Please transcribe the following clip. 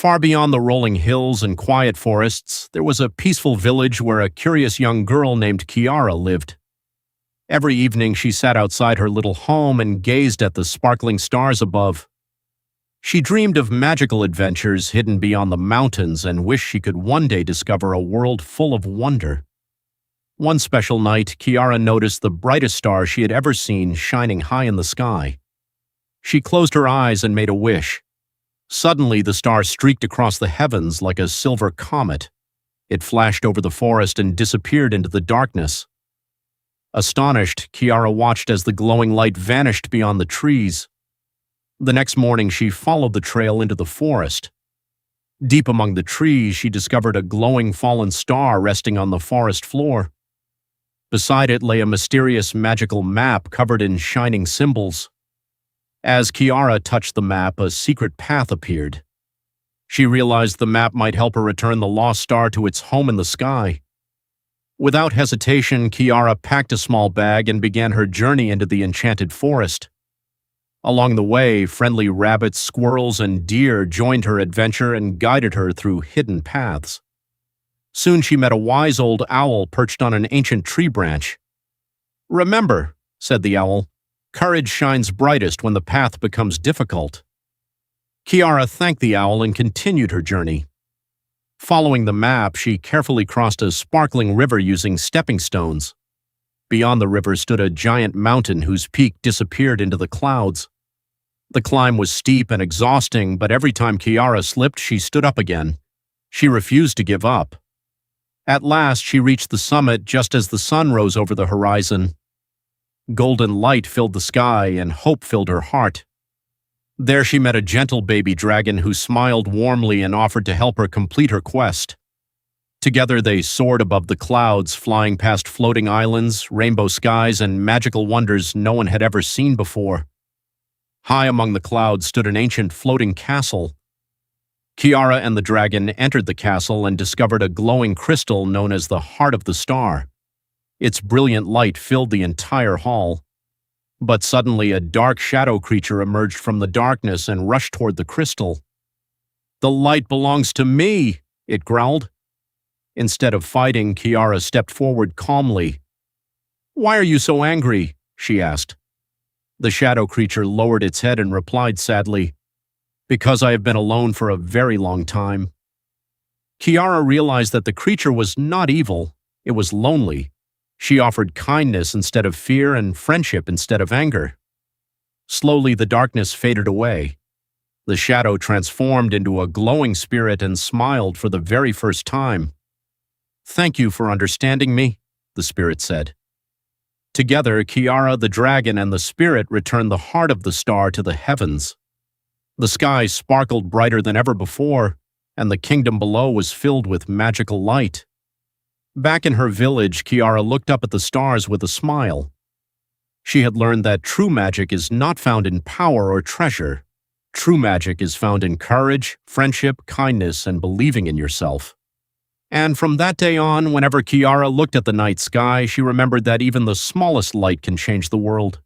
Far beyond the rolling hills and quiet forests, there was a peaceful village where a curious young girl named Kiara lived. Every evening she sat outside her little home and gazed at the sparkling stars above. She dreamed of magical adventures hidden beyond the mountains and wished she could one day discover a world full of wonder. One special night, Kiara noticed the brightest star she had ever seen shining high in the sky. She closed her eyes and made a wish. Suddenly, the star streaked across the heavens like a silver comet. It flashed over the forest and disappeared into the darkness. Astonished, Kiara watched as the glowing light vanished beyond the trees. The next morning, she followed the trail into the forest. Deep among the trees, she discovered a glowing fallen star resting on the forest floor. Beside it lay a mysterious magical map covered in shining symbols. As Kiara touched the map, a secret path appeared. She realized the map might help her return the lost star to its home in the sky. Without hesitation, Kiara packed a small bag and began her journey into the enchanted forest. Along the way, friendly rabbits, squirrels, and deer joined her adventure and guided her through hidden paths. Soon she met a wise old owl perched on an ancient tree branch. "Remember," said the owl, "courage shines brightest when the path becomes difficult." Kiara thanked the owl and continued her journey. Following the map, she carefully crossed a sparkling river using stepping stones. Beyond the river stood a giant mountain whose peak disappeared into the clouds. The climb was steep and exhausting, but every time Kiara slipped, she stood up again. She refused to give up. At last, she reached the summit just as the sun rose over the horizon. Golden light filled the sky and hope filled her heart. There she met a gentle baby dragon who smiled warmly and offered to help her complete her quest. Together they soared above the clouds, flying past floating islands, rainbow skies, and magical wonders no one had ever seen before. High among the clouds stood an ancient floating castle. Kiara and the dragon entered the castle and discovered a glowing crystal known as the Heart of the Star. Its brilliant light filled the entire hall. But suddenly a dark shadow creature emerged from the darkness and rushed toward the crystal. "The light belongs to me," it growled. Instead of fighting, Kiara stepped forward calmly. "Why are you so angry?" she asked. The shadow creature lowered its head and replied sadly, "Because I have been alone for a very long time." Kiara realized that the creature was not evil, it was lonely. She offered kindness instead of fear and friendship instead of anger. Slowly, the darkness faded away. The shadow transformed into a glowing spirit and smiled for the very first time. "Thank you for understanding me," the spirit said. Together, Kiara, the dragon, and the spirit returned the Heart of the Star to the heavens. The sky sparkled brighter than ever before, and the kingdom below was filled with magical light. Back in her village, Kiara looked up at the stars with a smile. She had learned that true magic is not found in power or treasure. True magic is found in courage, friendship, kindness, and believing in yourself. And from that day on, whenever Kiara looked at the night sky, she remembered that even the smallest light can change the world.